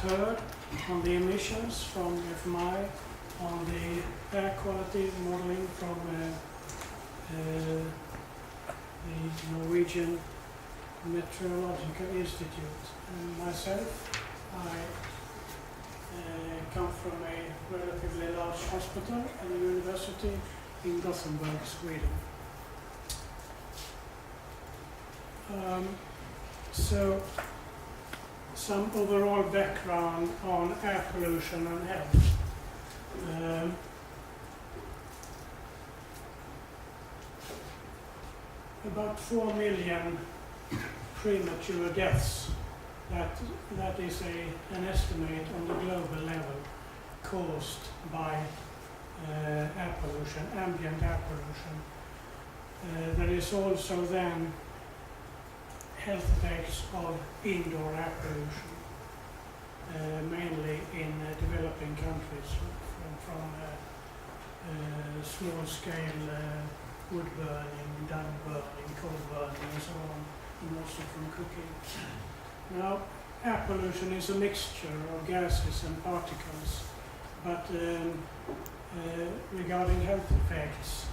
heard, on the emissions from FMI, on the air quality modeling from the Norwegian Meteorological Institute. And myself, I come from a relatively large hospital and a university in Gothenburg, Sweden. So, some overall background on air pollution and health. About 4 million premature deaths. That is an estimate on the global level caused by air pollution, ambient air pollution. There is also then health effects of indoor air pollution, mainly in developing countries from small-scale wood burning, dung burning, coal burning and so on, and also from cooking. Now, air pollution is a mixture of gases and particles, but regarding health effects,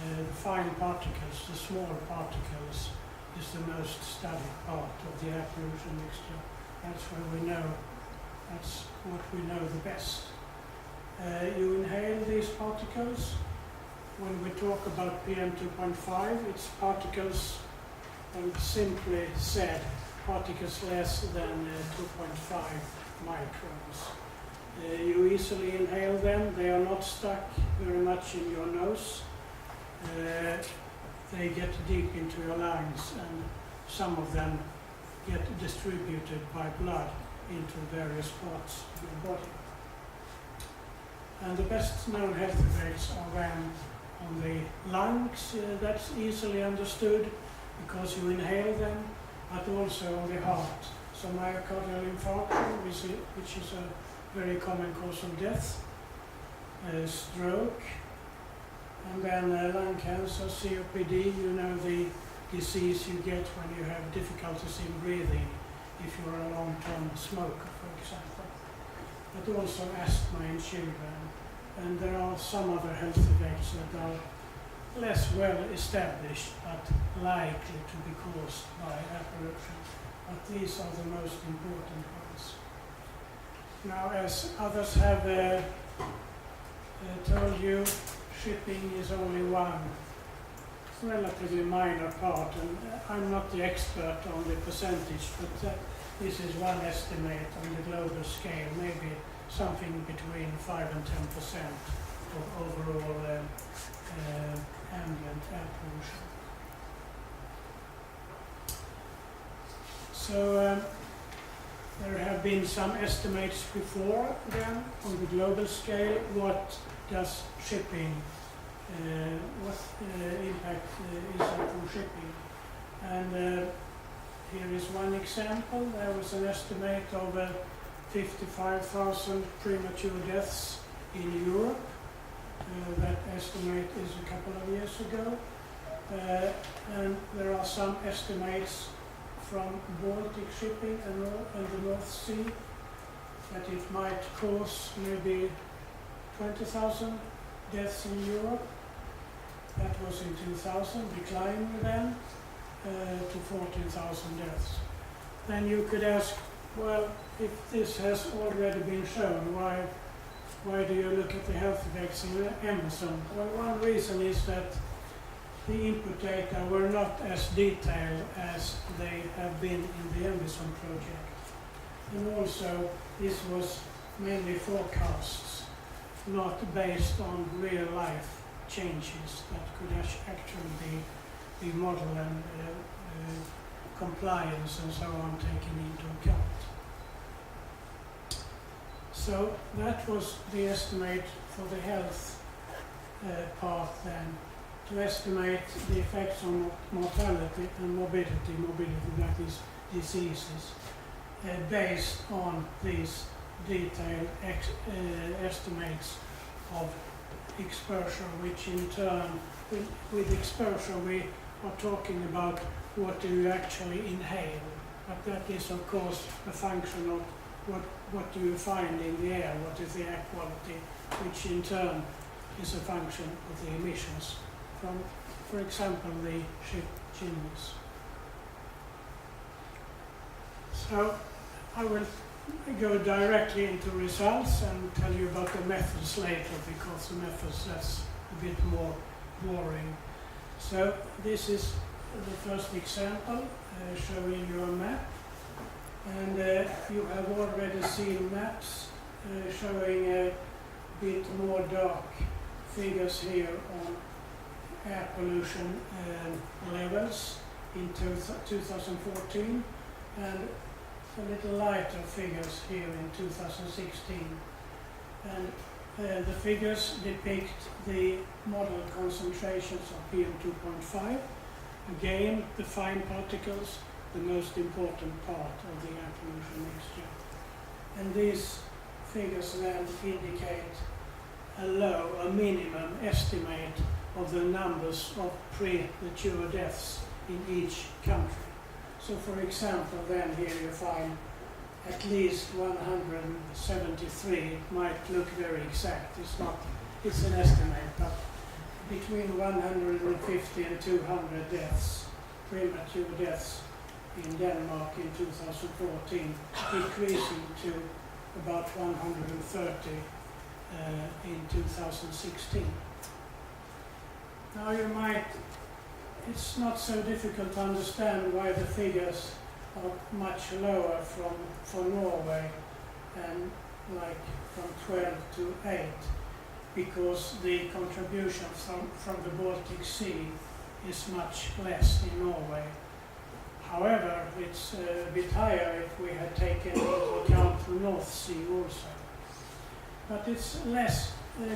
the fine particles, the small particles, is the most studied part of the air pollution mixture. That's what we know the best. You inhale these particles. When we talk about PM 2.5, it's particles, simply said, particles less than 2.5 microns. You easily inhale them. They are not stuck very much in your nose. They get deep into your lungs, and some of them get distributed by blood into various parts of your body. And the best known health effects are then on the lungs. That's easily understood because you inhale them, but also on the heart. So myocardial infarction, which is a very common cause of death, stroke, and then lung cancer, COPD, you know the disease you get when you have difficulties in breathing if you're a long-term smoker, for example. But also asthma in children. And there are some other health effects that are less well established but likely to be caused by air pollution. But these are the most important ones. Now, as others have told you, shipping is only one relatively minor part, and I'm not the expert on the percentage, but this is one estimate on the global scale, maybe something between 5 and 10% of overall ambient air pollution. So there have been some estimates before then on the global scale. What does shipping, what impact is there from shipping? And here is one example. There was an estimate of 55,000 premature deaths in Europe. That estimate is a couple of years ago. And there are some estimates from Baltic shipping and the North Sea that it might cause maybe 20,000 deaths in Europe. That was in 2000, declining then to 14,000 deaths. Then you could ask, well, if this has already been shown, why do you look at the health effects in EnviSuM? Well, one reason is that the input data were not as detailed as they have been in the EnviSuM project. And also, this was mainly forecasts, not based on real life changes that could actually be model and compliance and so on taken into account. So that was the estimate for the health part then, to estimate the effects on mortality and morbidity, that is diseases, based on these detailed estimates of exposure, which in turn, with exposure we are talking about what do you actually inhale, but that is of course a function of what do you find in the air, what is the air quality, which in turn is a function of the emissions from, for example, the ship chimneys. So I will go directly into results and tell you about the methods later, because the methods, that's a bit more boring. So this is the first example showing you a map, and you have already seen maps showing a bit more dark figures here on air pollution levels in 2014, and a little lighter figures here in 2016. And the figures depict the model concentrations of PM2.5. Again, the fine particles, the most important part of the air pollution mixture. And these figures then indicate a minimum estimate of the numbers of premature deaths in each country. So for example, then here you find at least 173. It might look very exact, it's not, it's an estimate, but between 150 and 200 deaths, premature deaths in Denmark in 2014, decreasing to about 130 in 2016. Now you might, it's not so difficult to understand why the figures are much lower for Norway, and like from 12 to 8, because the contribution from the Baltic Sea is much less in Norway. However, it's a bit higher if we had taken into account the North Sea also. But it's less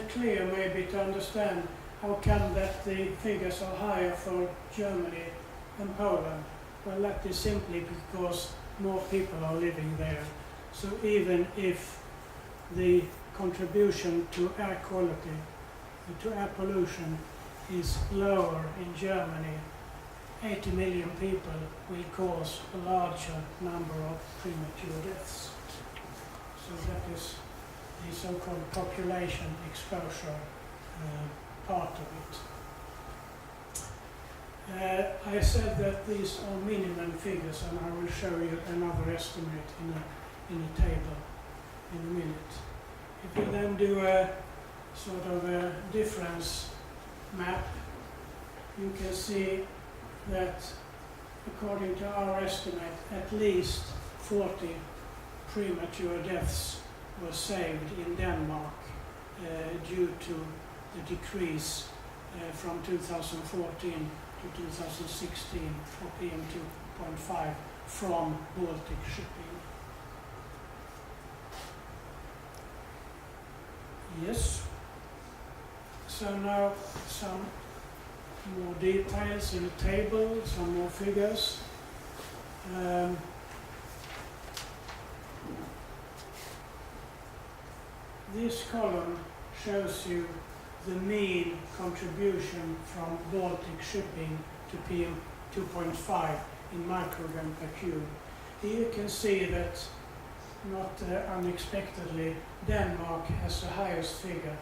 clear maybe to understand how come that the figures are higher for Germany and Poland. Well, that is simply because more people are living there. So even if the contribution to air quality, to air pollution, is lower in Germany, 80 million people will cause a larger number of premature deaths. So that is the so-called population exposure part of it. I said that these are minimum figures, and I will show you another estimate in a table in a minute. If you then do a sort of a difference map, you can see that according to our estimate, at least 40 premature deaths were saved in Denmark due to the decrease from 2014 to 2016 for PM2.5 from Baltic shipping. Yes. So now some more details in the table, some more figures. This column shows you the mean contribution from Baltic shipping to PM2.5 in microgram per cube. Here you can see that, not unexpectedly, Denmark has the highest figure,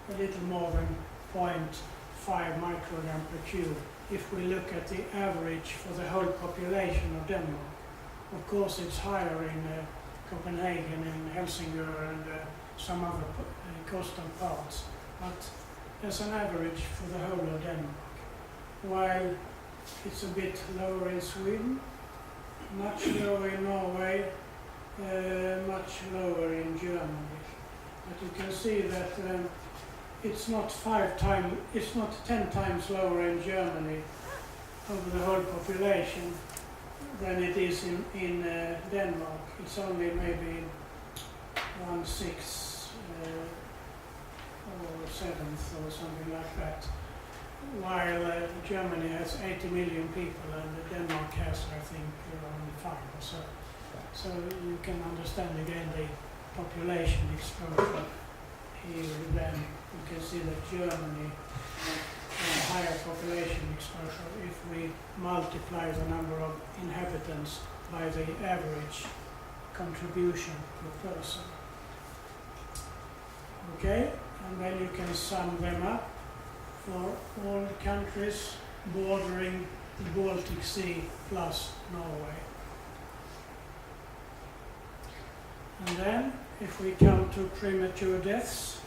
a little more than 0.5 microgram per cube, if we look at the average for the whole population of Denmark. Of course, it's higher in Copenhagen, in Helsingør, and some other coastal parts, but as an average for the whole of Denmark. While it's a bit lower in Sweden, much lower in Norway, much lower in Germany. But you can see that it's not 10 times lower in Germany over the whole population than it is in Denmark. It's only maybe 1/6 or 1/7 or something like that. While Germany has 80 million people and Denmark has, I think, around 5 or so. So you can understand again the population exposure here. Then you can see that Germany has a higher population exposure if we multiply the number of inhabitants by the average contribution per person. Okay, and then you can sum them up for all countries bordering the Baltic Sea plus Norway. And then, if we come to premature deaths,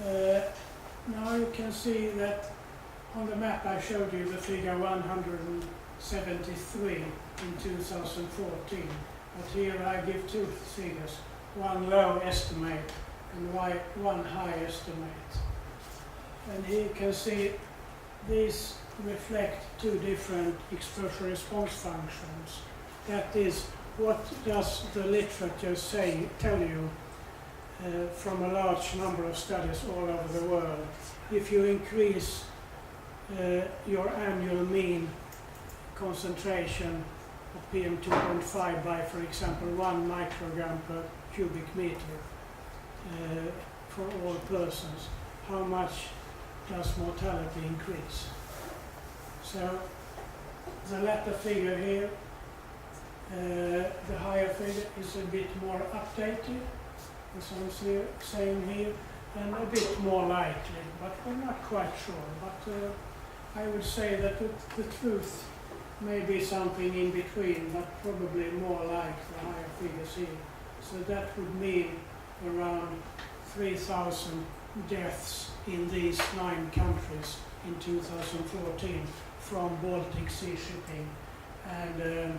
now you can see that on the map I showed you the figure 173 in 2014, but here I give two figures, one low estimate and one high estimate. And here you can see these reflect two different exposure response functions. That is, what does the literature tell you from a large number of studies all over the world? If you increase your annual mean concentration of PM2.5 by, for example, 1 microgram per cubic meter for all persons, how much does mortality increase? So the latter figure here, the higher figure is a bit more updated, as I'm saying here, and a bit more likely, but we're not quite sure. But I would say that the truth may be something in between, but probably more like the higher figures here. So that would mean around 3,000 deaths in these 9 countries in 2014 from Baltic Sea shipping, and a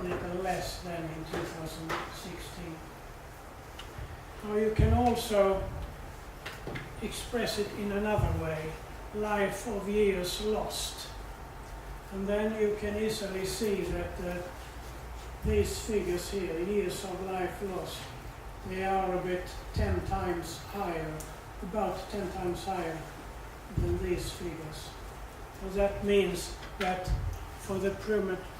little less than in 2016. Now you can also express it in another way, life of years lost. And then you can easily see that these figures here, years of life lost, they are a bit 10 times higher, about 10 times higher than these figures. So that means that for the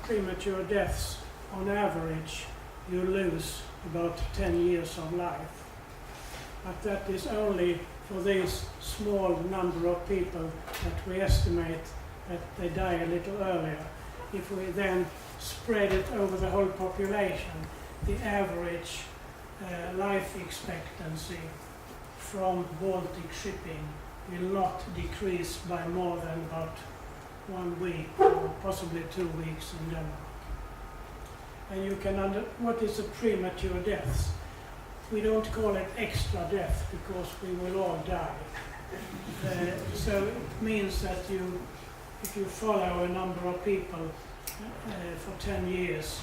premature deaths, on average, you lose about 10 years of life. But that is only for this small number of people that we estimate that they die a little earlier. If we then spread it over the whole population, the average life expectancy from Baltic shipping will not decrease by more than about 1 week or possibly 2 weeks in Denmark. And you can what is a premature death? We don't call it extra death because we will all die. So it means that if you follow a number of people for 10 years,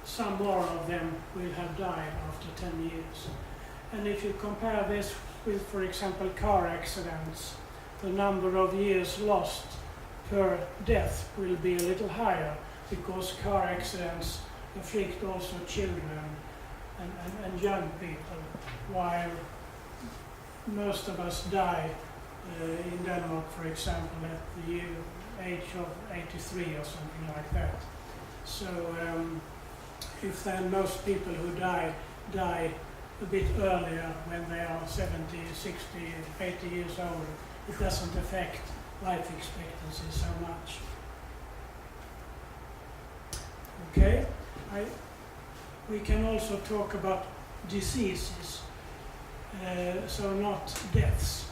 some more of them will have died after 10 years. And if you compare this with, for example, car accidents, the number of years lost per death will be a little higher because car accidents afflict also children and young people, while most of us die in Denmark, for example, at the age of 83 or something like that. So if then most people who die a bit earlier when they are 70, 60, 80 years old, it doesn't affect life expectancy so much. Okay, we can also talk about diseases, so not deaths.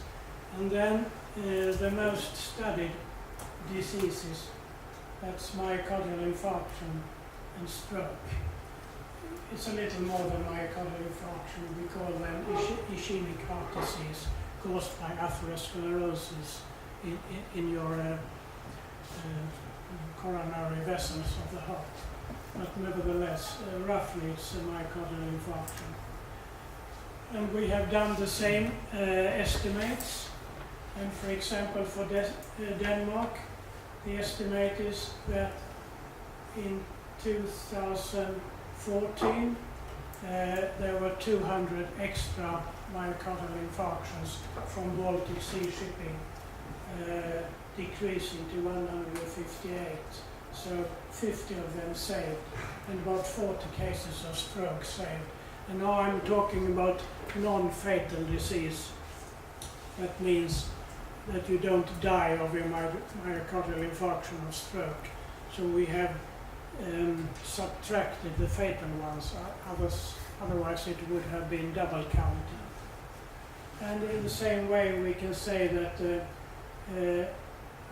And then the most studied diseases, that's myocardial infarction and stroke. It's a little more than myocardial infarction. We call them ischemic heart disease caused by atherosclerosis in your coronary vessels of the heart. But nevertheless, roughly it's a myocardial infarction. And we have done the same estimates. And for example, for Denmark, the estimate is that in 2014 there were 200 extra myocardial infarctions from Baltic Sea shipping, decreasing to 158. So 50 of them saved, and about 40 cases of stroke saved. And now I'm talking about non-fatal disease. That means that you don't die of your myocardial infarction or stroke. So we have subtracted the fatal ones, otherwise it would have been double counted. And in the same way we can say that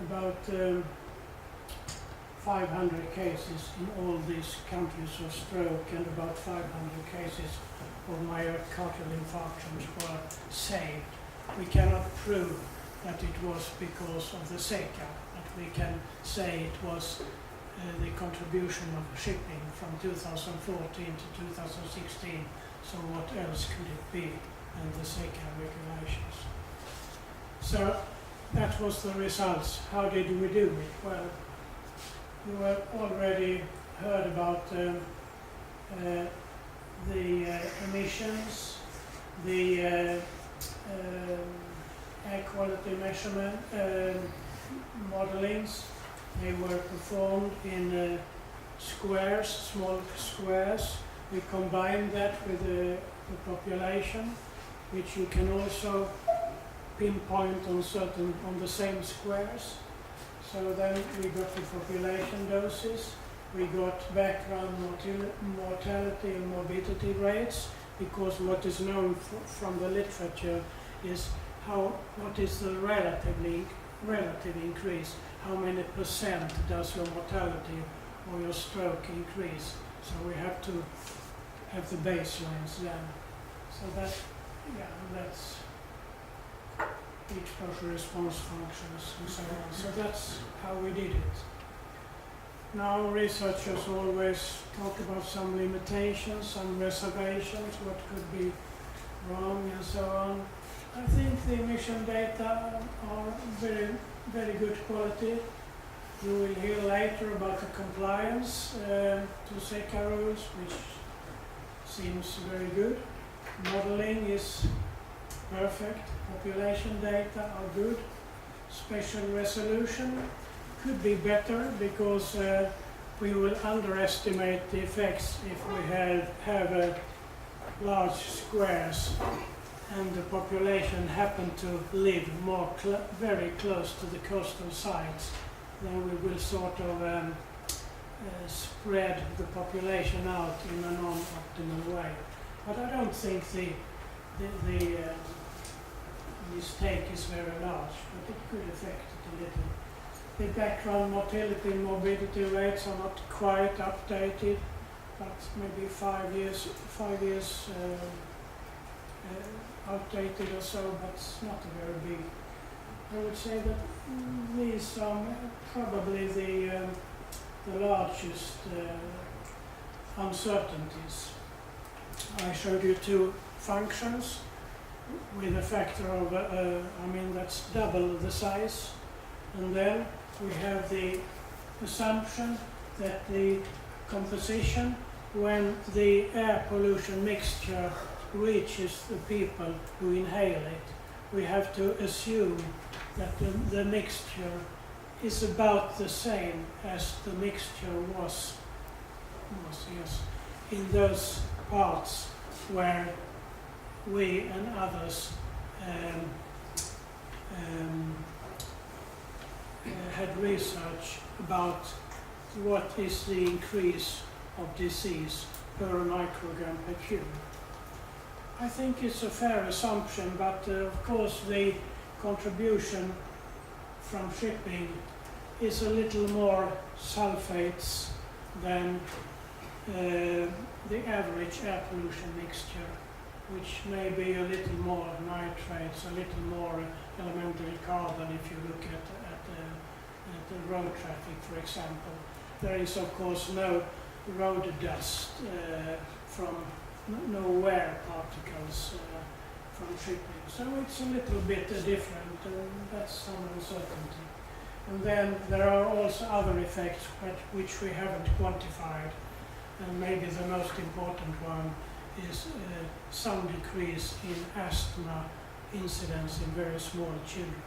about 500 cases in all these countries of stroke and about 500 cases of myocardial infarctions were saved. We cannot prove that it was because of the SECA, but we can say it was the contribution of shipping from 2014 to 2016. So what else could it be than the SECA regulations? So that was the results. How did we do it? Well, you have already heard about the emissions, the air quality measurement modelings. They were performed in squares, small squares. We combined that with the population, which you can also pinpoint on the same squares. So then we got the population doses, we got background mortality and morbidity rates, because what is known from the literature is what is the relative increase, how many percent does your mortality or your stroke increase. So we have to have the baselines then. So that's each partial response functions and so on. So that's how we did it. Now researchers always talk about some limitations, some reservations, what could be wrong and so on. I think the emission data are very, very good quality. You will hear later about the compliance to SECA rules, which seems very good. Modeling is perfect. Population data are good. Spatial resolution could be better because we will underestimate the effects if we have large squares and the population happen to live very close to the coastal sites. Then we will sort of spread the population out in a non-optimal way. But I don't think the mistake is very large, but it could affect it a little. The background mortality and morbidity rates are not quite updated, but maybe 5 years outdated or so, but it's not a very big. I would say that these are probably the largest uncertainties. I showed you two functions with a factor of, that's double the size. And then we have the assumption that the composition, when the air pollution mixture reaches the people who inhale it, we have to assume that the mixture is about the same as the mixture was in those parts where we and others had research about what is the increase of disease per microgram per cube. I think it's a fair assumption, but of course the contribution from shipping is a little more sulfates than the average air pollution mixture, which may be a little more nitrates, a little more elementary carbon if you look at the road traffic, for example. There is of course no road dust from no wear particles from shipping. So it's a little bit different, that's some uncertainty. And then there are also other effects which we haven't quantified, and maybe the most important one is some decrease in asthma incidence in very small children.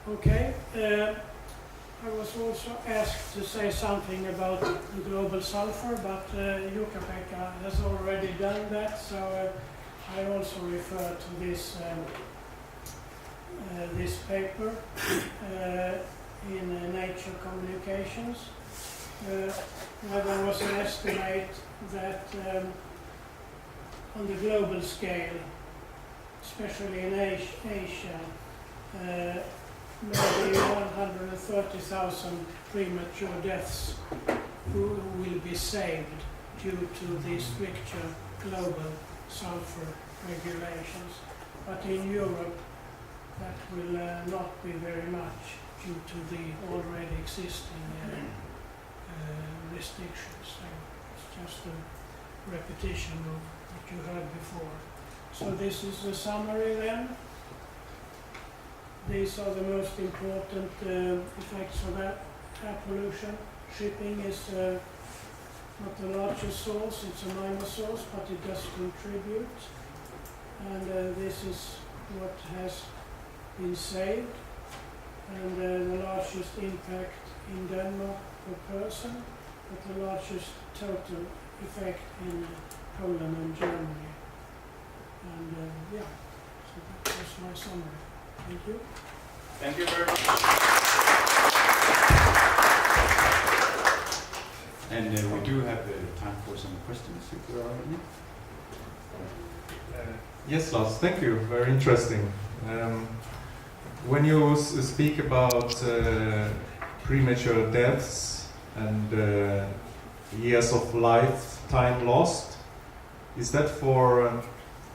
Okay, I was also asked to say something about the global sulphur, but Jukka-Pekka has already done that, so I also refer to this paper. in Nature Communications, where there was an estimate that on the global scale, especially in Asia, maybe 130,000 premature deaths will be saved due to the stricter global sulphur regulations. But in Europe, that will not be very much due to the already existing restrictions. So it's just a repetition of what you heard before. So this is the summary then. These are the most important effects of air pollution. Shipping is not the largest source, it's a minor source, but it does contribute. And this is what has been saved. And the largest impact in Denmark per person, but the largest total effect in Poland and Germany. And yeah, so that was my summary. Thank you. Thank you very much. And we do have time for some questions, if there are any. Yes, Lars, thank you. Very interesting. When you speak about premature deaths and years of lifetime lost, is that for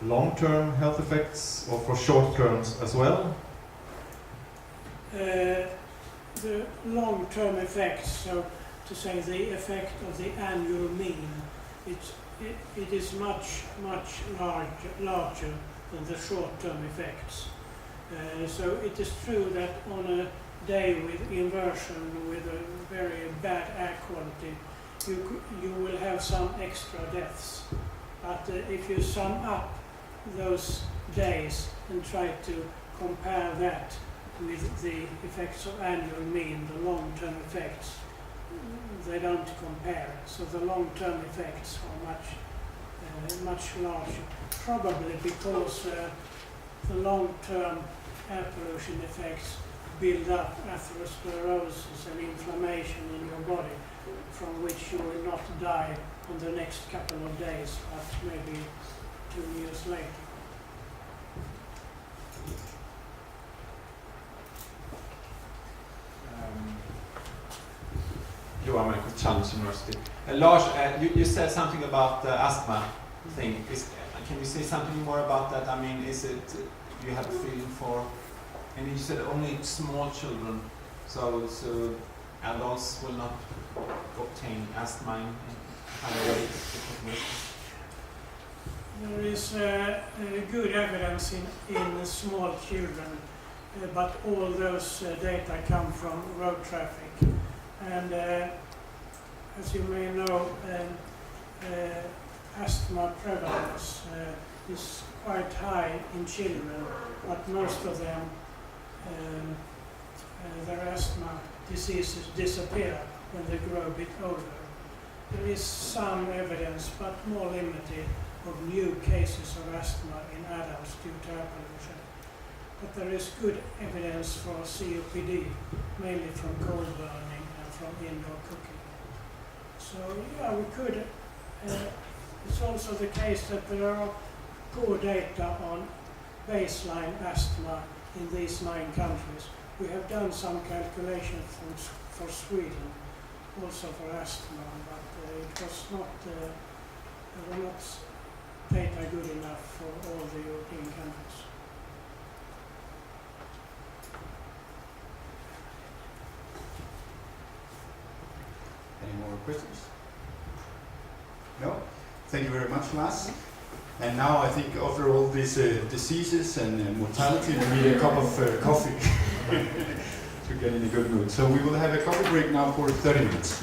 long-term health effects or for short-term as well? The long-term effects, so to say the effect of the annual mean, it is much larger than the short-term effects. So it is true that on a day with inversion, with a very bad air quality, you will have some extra deaths. But if you sum up those days and try to compare that with the effects of annual mean, the long-term effects, they don't compare. So the long-term effects are much larger, probably because the long-term air pollution effects build up atherosclerosis and inflammation in your body, from which you will not die on the next couple of days, but maybe 2 years later. Johan Melker, Chalmers University. Lars, you said something about the asthma thing. Can you say something more about that? I mean, do you have a feeling for, and you said only small children, so adults will not obtain asthma in higher rates? There is good evidence in small children, but all those data come from road traffic. And as you may know, asthma prevalence is quite high in children, but most of them, their asthma diseases disappear when they grow a bit older. There is some evidence, but more limited, of new cases of asthma in adults due to air pollution. But there is good evidence for COPD, mainly from coal burning and from indoor cooking. So yeah, we could. It's also the case that there are poor data on baseline asthma in these 9 countries. We have done some calculations for Sweden, also for asthma, but it was not, there were not data good enough for all the European countries. Any more questions? No? Thank you very much, Lars. And now I think after all these diseases and mortality, we need a cup of coffee to get in a good mood. So we will have a coffee break now for 30 minutes.